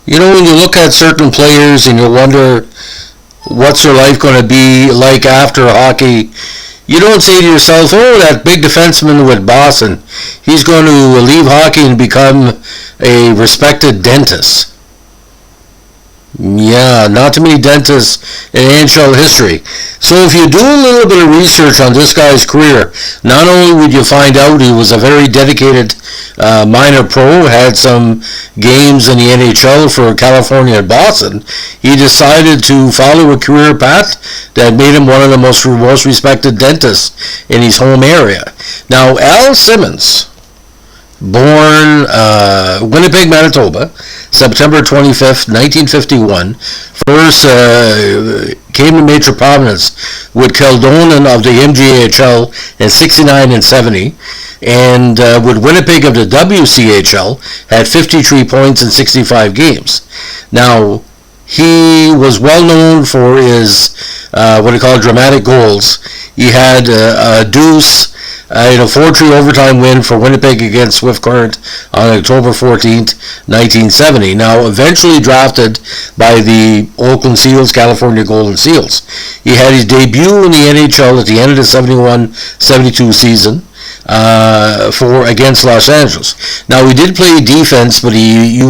You know, when you look at certain players and you wonder what's their life going to be like after hockey, you don't say to yourself, oh, that big defenseman with Boston, he's going to leave hockey and become a respected dentist. Yeah, not too many dentists in NHL history. So if you do a little bit of research on this guy's career, not only would you find out he was a very dedicated minor pro, had some games in the NHL for California and Boston, he decided to follow a career path that made him one of the most respected dentists in his home area. Now, Al Simmons, born Winnipeg, Manitoba, September 25th, 1951, first came to major prominence with Kildonan of the MJHL in 69 and 70, and with Winnipeg of the WCHL had 53 points in 65 games. Now, he was well known for his what they call dramatic goals. He had a deuce in a 4-3 overtime win for Winnipeg against Swift Current on October 14th, 1970. Now, eventually drafted by the Oakland Seals, California Golden Seals. He had his debut in the NHL at the end of the 71-72 season against Los Angeles. Now, he did play defense, but he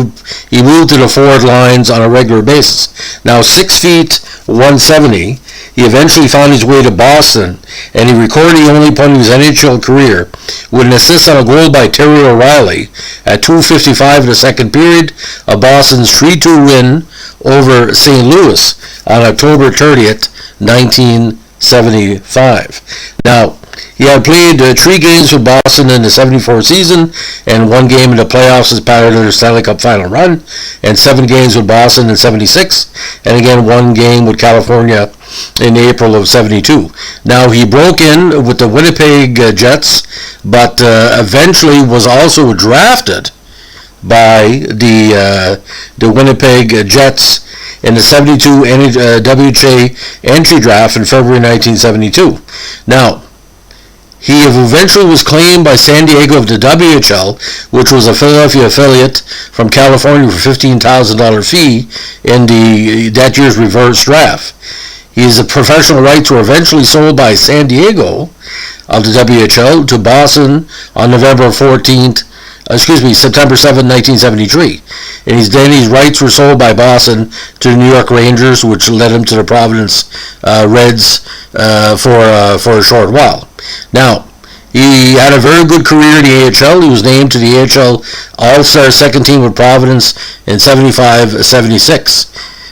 moved to the forward lines on a regular basis. Now, 6 feet 170, he eventually found his way to Boston, and he recorded the only point of his NHL career with an assist on a goal by Terry O'Reilly at 2:55 of the second period of Boston's 3-2 win over St. Louis on October 30th, 1975. Now, he had played 3 games with Boston in the 74 season and 1 game in the playoffs as part of their Stanley Cup final run, and 7 games with Boston in 76, and again 1 game with California in April of 72. Now, he broke in with the Winnipeg Jets, but eventually was also drafted by the Winnipeg Jets in the 72 WHA entry draft in February 1972. Now, he eventually was claimed by San Diego of the WHL, which was a Philadelphia affiliate from California, for $15,000 fee in that year's reverse draft. His professional rights were eventually sold by San Diego of the WHL to Boston on September 7, 1973. And his rights were sold by Boston to the New York Rangers, which led him to the Providence Reds for a short while. Now, he had a very good career in the AHL. He was named to the AHL All-Star second team with Providence in 75-76.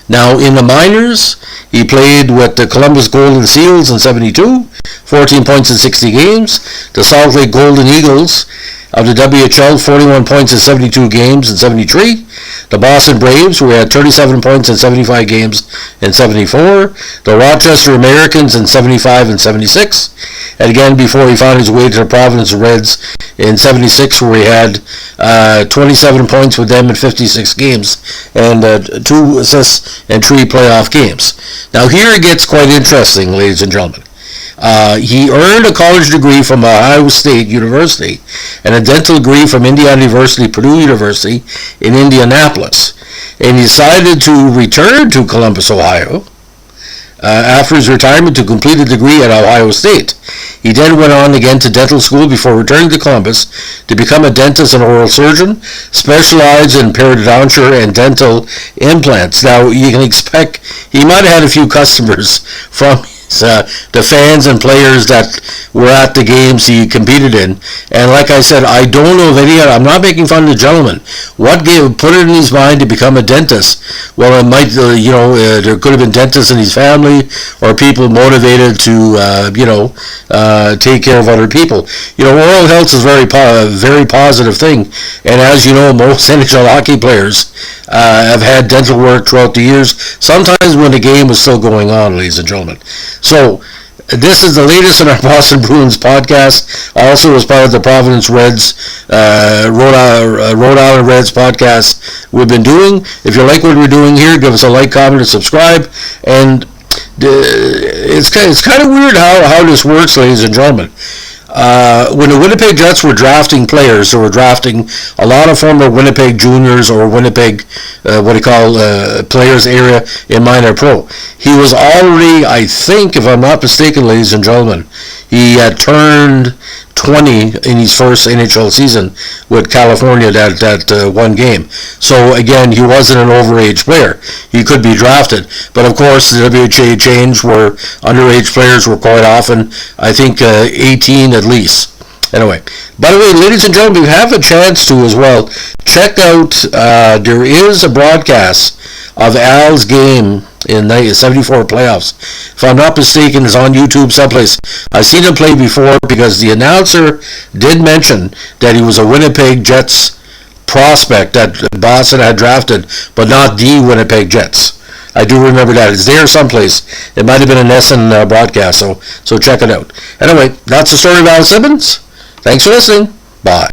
Now, in the minors, he played with the Columbus Golden Seals in 72, 14 points in 60 games. The Salt Lake Golden Eagles of the WHL, 41 points in 72 games in 73. The Boston Braves, who had 37 points in 75 games in 74. The Rochester Americans in 75 and 76. And again, before he found his way to the Providence Reds in 76, where he had 27 points with them in 56 games and 2 assists and 3 playoff games. Now, here it gets quite interesting, ladies and gentlemen. He earned a college degree from Ohio State University and a dental degree from Indiana University, Purdue University in Indianapolis. And he decided to return to Columbus, Ohio, after his retirement to complete a degree at Ohio State. He then went on again to dental school before returning to Columbus to become a dentist and oral surgeon, specialized in periodonture and dental implants. Now, you can expect he might have had a few customers from the fans and players that were at the games he competed in. And like I said, I don't know of any other, I'm not making fun of the gentleman. What put it in his mind to become a dentist? Well, it might, there could have been dentists in his family or people motivated to, take care of other people. Oral health is a very positive thing. And as you know, most NHL hockey players have had dental work throughout the years, sometimes when the game was still going on, ladies and gentlemen. So, this is the latest in our Boston Bruins podcast, also as part of the Providence Reds, Rhode Island Reds podcast we've been doing. If you like what we're doing here, give us a like, comment, and subscribe. And it's kind of weird how this works, ladies and gentlemen. when the Winnipeg Jets were drafting players, they were drafting a lot of former Winnipeg juniors or Winnipeg, players area in minor pro. He was already, I think, if I'm not mistaken, ladies and gentlemen, he had turned 20 in his first NHL season with California, that one game. So again, he wasn't an overage player. He could be drafted. But of course, the WHA changed where underage players were quite often, I think, 18 at least. Anyway, by the way, ladies and gentlemen, if you have a chance to as well, check out, there is a broadcast of Al's game in the 74 playoffs. If I'm not mistaken, it's on YouTube someplace. I've seen him play before because the announcer did mention that he was a Winnipeg Jets prospect that Boston had drafted, but not the Winnipeg Jets. I do remember that. It's there someplace. It might have been an SN broadcast, so check it out. Anyway, that's the story of Al Simmons. Thanks for listening. Bye.